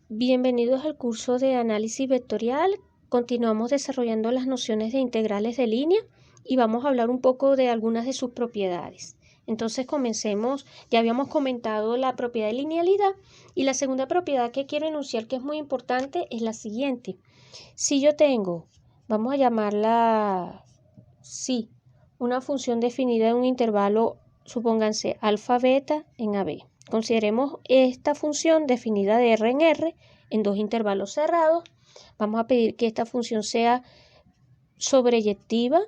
Bienvenidos al curso de análisis vectorial. Continuamos desarrollando las nociones de integrales de línea y vamos a hablar un poco de algunas de sus propiedades. Entonces comencemos. Ya habíamos comentado la propiedad de linealidad y la segunda propiedad que quiero enunciar, que es muy importante, es la siguiente. Si yo tengo, vamos a llamarla psi, una función definida en un intervalo, supónganse alfa beta en AB. Consideremos esta función definida de R en R en dos intervalos cerrados. Vamos a pedir que esta función sea sobreyectiva.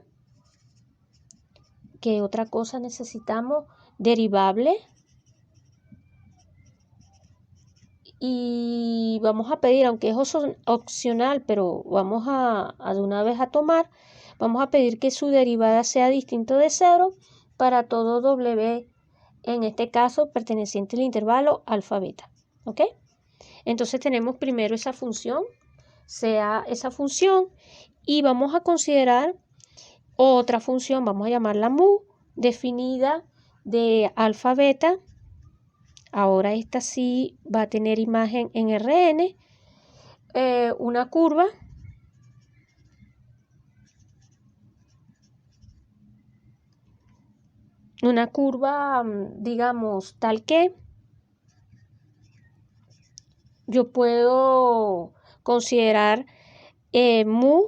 ¿Qué otra cosa necesitamos? Derivable. Y vamos a pedir, aunque es opcional, pero vamos a de una vez a tomar, vamos a pedir que su derivada sea distinto de 0 para todo W, en este caso perteneciente al intervalo alfa beta. ¿Ok? Entonces tenemos primero esa función, sea esa función, y vamos a considerar otra función, vamos a llamarla mu, definida de alfa beta. Ahora esta sí va a tener imagen en Rn, una curva digamos, tal que yo puedo considerar mu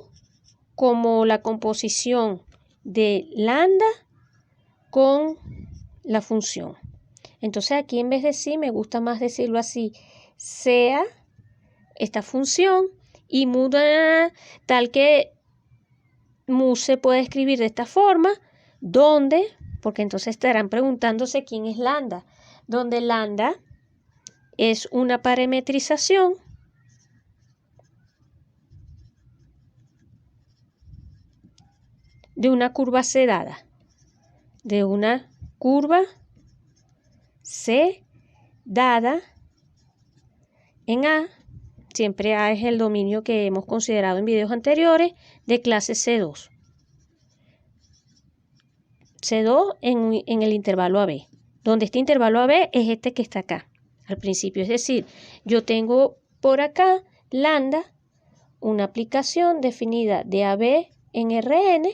como la composición de lambda con la función. Entonces aquí en vez de sí me gusta más decirlo así, sea esta función y mu tal que mu se puede escribir de esta forma, donde, porque entonces estarán preguntándose quién es lambda, donde lambda es una parametrización de una curva C dada, de una curva C dada en A. Siempre A es el dominio que hemos considerado en videos anteriores, de clase C2. C2 en el intervalo AB, donde este intervalo AB es este que está acá al principio. Es decir, yo tengo por acá lambda, una aplicación definida de AB en Rn,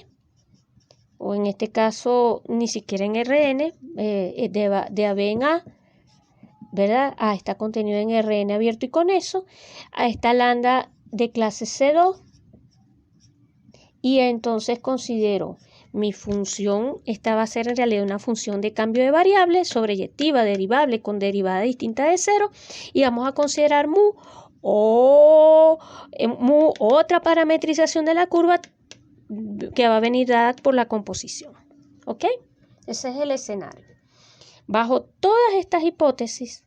o en este caso ni siquiera en Rn, de AB en A, ¿verdad? A está contenido en Rn abierto, y con eso a esta lambda de clase C2, y entonces considero mi función. Esta va a ser en realidad una función de cambio de variable, sobreyectiva, derivable, con derivada distinta de 0, y vamos a considerar mu otra parametrización de la curva que va a venir dada por la composición. ¿Ok? Ese es el escenario. Bajo todas estas hipótesis,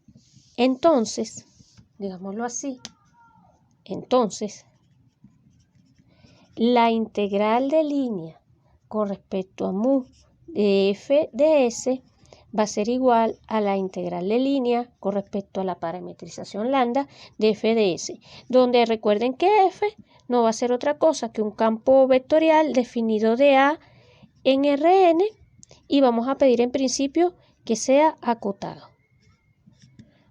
entonces, digámoslo así, entonces, la integral de línea con respecto a mu de f de s va a ser igual a la integral de línea con respecto a la parametrización lambda de f de s, donde recuerden que f no va a ser otra cosa que un campo vectorial definido de A en Rn, y vamos a pedir en principio que sea acotado.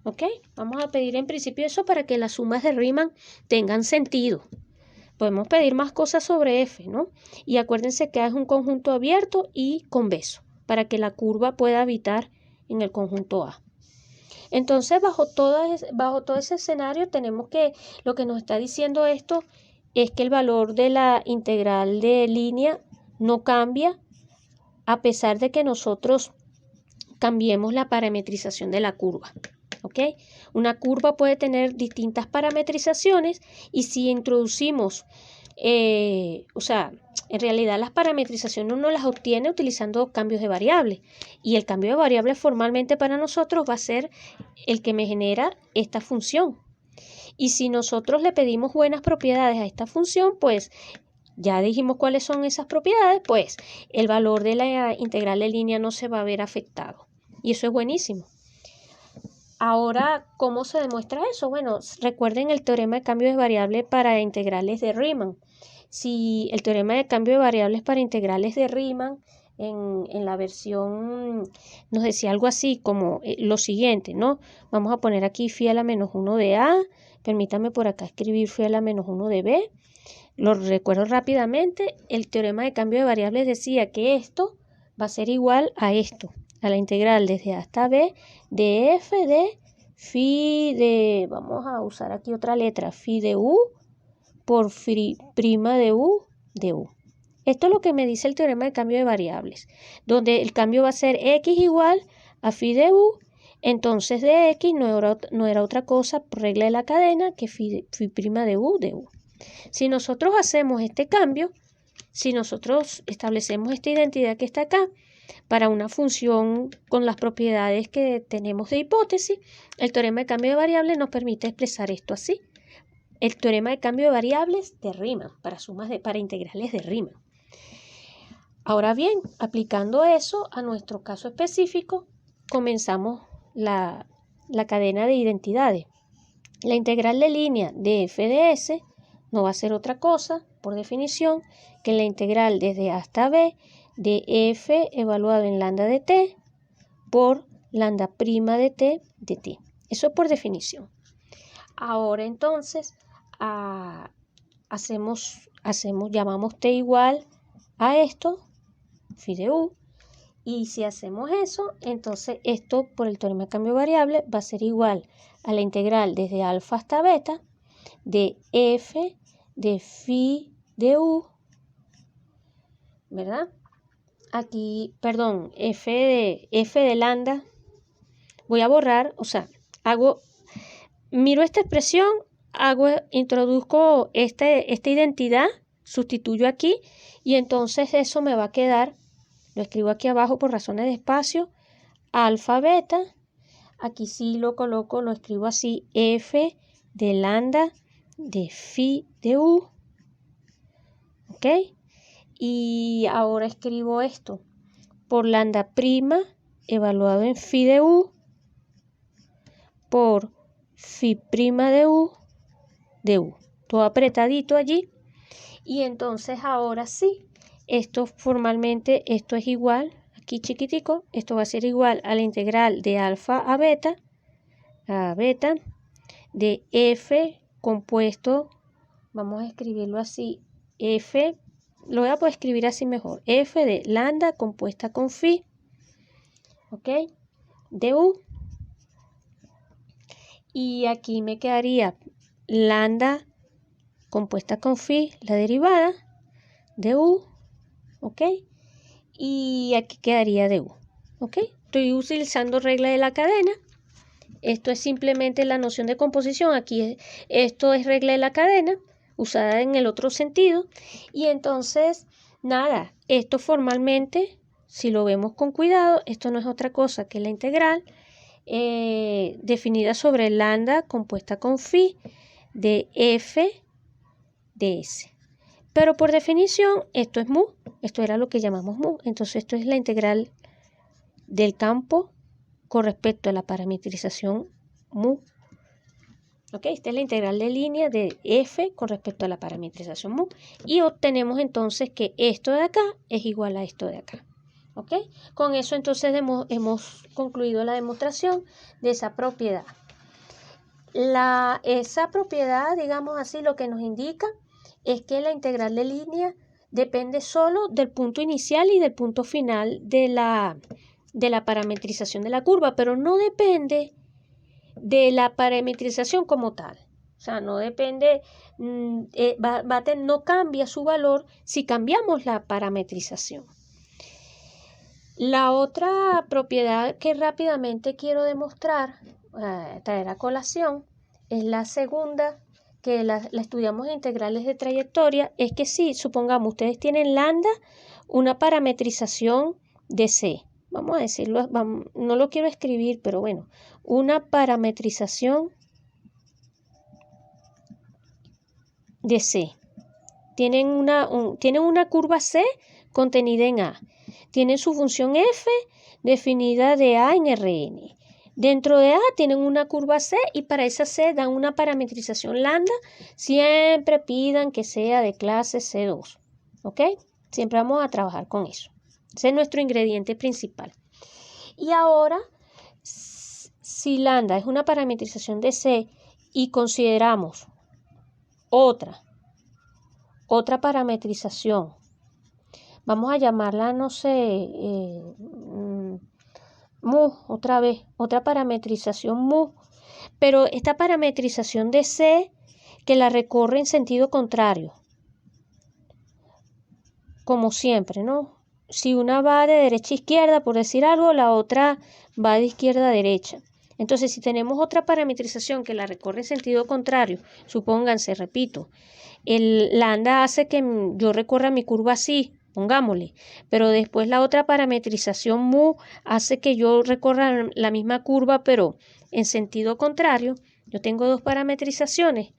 ¿Ok? Vamos a pedir en principio eso para que las sumas de Riemann tengan sentido. Podemos pedir más cosas sobre f, ¿no? Y acuérdense que A es un conjunto abierto y convexo, para que la curva pueda habitar en el conjunto A. Entonces, bajo todo ese escenario, tenemos que, lo que nos está diciendo esto es que el valor de la integral de línea no cambia, a pesar de que nosotros cambiemos la parametrización de la curva. ¿Ok? Una curva puede tener distintas parametrizaciones, y si introducimos, en realidad las parametrizaciones uno las obtiene utilizando cambios de variables, y el cambio de variables formalmente para nosotros va a ser el que me genera esta función. Y si nosotros le pedimos buenas propiedades a esta función, pues ya dijimos cuáles son esas propiedades, pues el valor de la integral de línea no se va a ver afectado, y eso es buenísimo. Ahora, ¿cómo se demuestra eso? Bueno, recuerden el teorema de cambio de variables para integrales de Riemann. Si el teorema de cambio de variables para integrales de Riemann en la versión nos decía algo así como lo siguiente, ¿no? Vamos a poner aquí phi a la menos 1 de A Permítame por acá escribir phi a la menos 1 de b. Lo recuerdo rápidamente. El teorema de cambio de variables decía que esto va a ser igual a esto, a la integral desde a hasta b de f de phi de, vamos a usar aquí otra letra, phi de u por phi prima de u de u. Esto es lo que me dice el teorema de cambio de variables, donde el cambio va a ser x igual a phi de u. Entonces de x no era otra cosa por regla de la cadena que phi prima de u de u. Si nosotros hacemos este cambio, si nosotros establecemos esta identidad que está acá para una función con las propiedades que tenemos de hipótesis, el teorema de cambio de variables nos permite expresar esto así. El teorema de cambio de variables de Riemann para integrales de Riemann. Ahora bien, aplicando eso a nuestro caso específico, comenzamos la cadena de identidades. La integral de línea de f de s no va a ser otra cosa, por definición, que la integral desde a hasta b de f evaluado en lambda de t por lambda prima de t de t. Eso es por definición. Ahora entonces llamamos t igual a esto, phi de u, y si hacemos eso, entonces esto por el teorema de cambio de variable va a ser igual a la integral desde alfa hasta beta de f de phi de u, ¿verdad? Aquí, perdón, f de lambda, voy a borrar, o sea, miro esta expresión, introduzco esta identidad, sustituyo aquí, y entonces eso me va a quedar, lo escribo aquí abajo por razones de espacio, alfa beta, aquí sí lo coloco, lo escribo así, f de lambda de phi de u, ¿ok? Y ahora escribo esto, por lambda prima evaluado en phi de u, por phi prima de u, todo apretadito allí. Y entonces ahora sí, esto formalmente, esto es igual, aquí chiquitico, esto va a ser igual a la integral de alfa a beta de f compuesto, vamos a escribirlo así, f, lo voy a poder escribir así mejor, f de lambda compuesta con phi, ¿ok? De u. Y aquí me quedaría lambda compuesta con phi, la derivada, de u, ¿ok? Y aquí quedaría de u, ¿ok? Estoy utilizando regla de la cadena. Esto es simplemente la noción de composición. Aquí esto es regla de la cadena, usada en el otro sentido. Y entonces, nada, esto formalmente, si lo vemos con cuidado, esto no es otra cosa que la integral definida sobre lambda compuesta con phi de f de s. Pero por definición, esto es mu, esto era lo que llamamos mu. Entonces esto es la integral del campo con respecto a la parametrización mu. ¿Ok? Esta es la integral de línea de f con respecto a la parametrización mu. Y obtenemos entonces que esto de acá es igual a esto de acá. ¿Ok? Con eso entonces hemos concluido la demostración de esa propiedad. Esa propiedad, digamos así, lo que nos indica es que la integral de línea depende solo del punto inicial y del punto final de la parametrización de la curva, pero no depende de la parametrización como tal. O sea, no depende, no cambia su valor si cambiamos la parametrización. La otra propiedad que rápidamente quiero demostrar, traer a colación, es la segunda, que la estudiamos en integrales de trayectoria, es que si, supongamos, ustedes tienen lambda, una parametrización de C. Vamos a decirlo, no lo quiero escribir, pero bueno, una parametrización de C. Tienen una curva C contenida en A. Tienen su función f definida de A en Rn. Dentro de A tienen una curva C y para esa C dan una parametrización lambda. Siempre pidan que sea de clase C2. ¿Ok? Siempre vamos a trabajar con eso. Ese es nuestro ingrediente principal. Y ahora, si lambda es una parametrización de C y consideramos otra parametrización, vamos a llamarla, no sé, mu, otra vez, otra parametrización mu, pero esta parametrización de C que la recorre en sentido contrario, como siempre, ¿no? Si una va de derecha a izquierda, por decir algo, la otra va de izquierda a derecha. Entonces, si tenemos otra parametrización que la recorre en sentido contrario, supónganse, repito, el lambda hace que yo recorra mi curva así, pongámosle, pero después la otra parametrización mu hace que yo recorra la misma curva, pero en sentido contrario. Yo tengo dos parametrizaciones,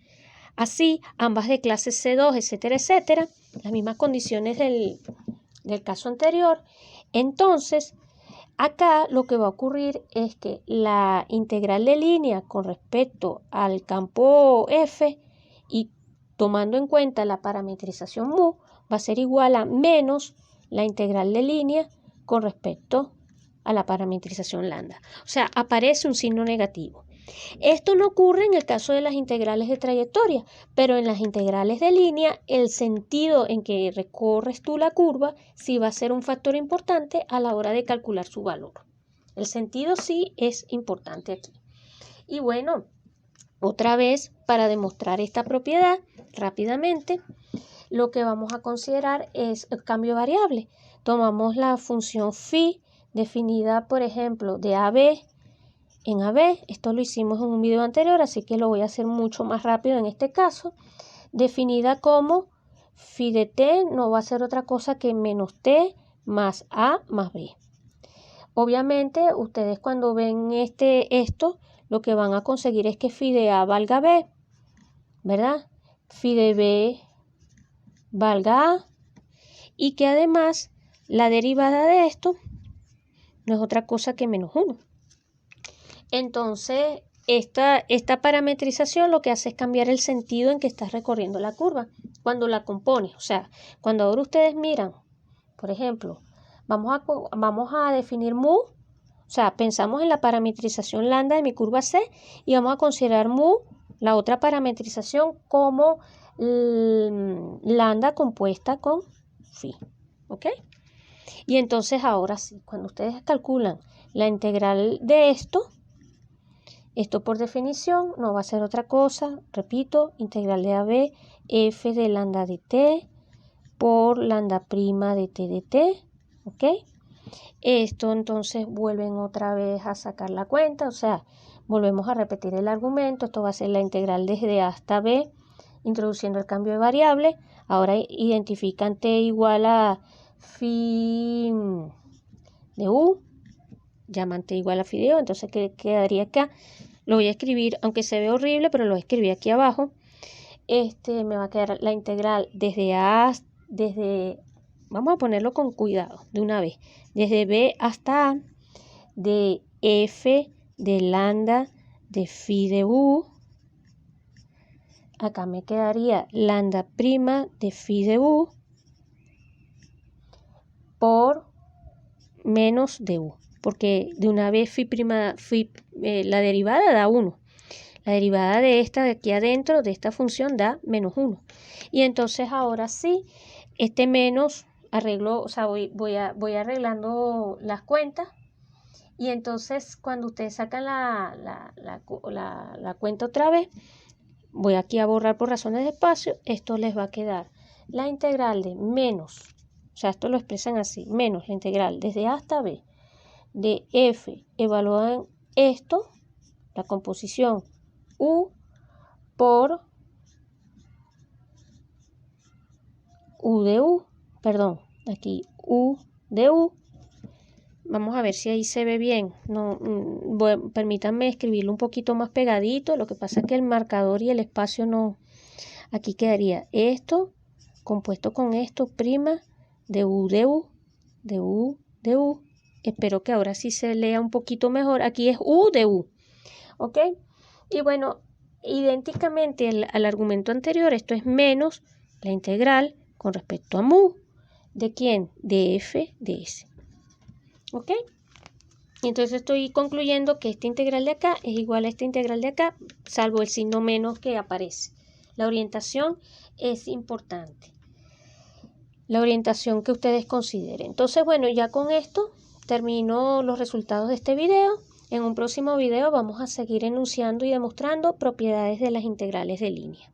así, ambas de clase C2, etcétera, etcétera, las mismas condiciones del caso anterior. Entonces, acá lo que va a ocurrir es que la integral de línea con respecto al campo F y tomando en cuenta la parametrización mu va a ser igual a menos la integral de línea con respecto a la parametrización lambda. O sea, aparece un signo negativo. Esto no ocurre en el caso de las integrales de trayectoria, pero en las integrales de línea, el sentido en que recorres tú la curva sí va a ser un factor importante a la hora de calcular su valor. El sentido sí es importante aquí. Y bueno, otra vez, para demostrar esta propiedad, rápidamente, lo que vamos a considerar es el cambio de variable. Tomamos la función phi definida, por ejemplo, de AB en AB. Esto lo hicimos en un video anterior, así que lo voy a hacer mucho más rápido en este caso. Definida como phi de t no va a ser otra cosa que menos t más A más B. Obviamente, ustedes cuando ven esto, lo que van a conseguir es que phi de A valga B, ¿verdad? Phi de B valga A y que además la derivada de esto no es otra cosa que menos 1. Entonces, esta parametrización lo que hace es cambiar el sentido en que estás recorriendo la curva cuando la compones. O sea, cuando ahora ustedes miran, por ejemplo, vamos a definir mu, o sea, pensamos en la parametrización lambda de mi curva C y vamos a considerar mu, la otra parametrización, como lambda compuesta con phi. ¿Ok? Y entonces ahora sí, cuando ustedes calculan la integral de esto por definición no va a ser otra cosa, repito, integral de AB, f de lambda de t por lambda prima de t de t, ¿ok? Esto entonces vuelven otra vez a sacar la cuenta, o sea, volvemos a repetir el argumento, esto va a ser la integral desde A hasta B, introduciendo el cambio de variable. Ahora identifican t igual a phi de u, llaman t igual a phi de u, entonces ¿qué quedaría acá? Lo voy a escribir, aunque se ve horrible, pero lo escribí aquí abajo. Me va a quedar la integral desde A, vamos a ponerlo con cuidado, de una vez, desde B hasta A, de f de lambda de phi de u. Acá me quedaría lambda prima de phi de u por menos de u, porque de una vez la derivada da 1. La derivada de esta de aquí adentro, de esta función, da menos 1. Y entonces ahora sí, este menos arreglo, o sea, voy arreglando las cuentas. Y entonces cuando ustedes sacan la cuenta otra vez, voy aquí a borrar por razones de espacio, esto les va a quedar la integral de menos, o sea, esto lo expresan así, menos la integral desde A hasta B de f evalúan esto, la composición u por u de u, perdón, aquí u de u. Vamos a ver si ahí se ve bien. No, permítanme escribirlo un poquito más pegadito. Lo que pasa es que el marcador y el espacio no. Aquí quedaría esto compuesto con esto, prima de u de u, de u de u. Espero que ahora sí se lea un poquito mejor. Aquí es u de u. ¿Ok? Y bueno, idénticamente al argumento anterior, esto es menos la integral con respecto a mu. ¿De quién? De f de s. ¿Ok? Y entonces estoy concluyendo que esta integral de acá es igual a esta integral de acá, salvo el signo menos que aparece. La orientación es importante. La orientación que ustedes consideren. Entonces, bueno, ya con esto termino los resultados de este video. En un próximo video vamos a seguir enunciando y demostrando propiedades de las integrales de línea.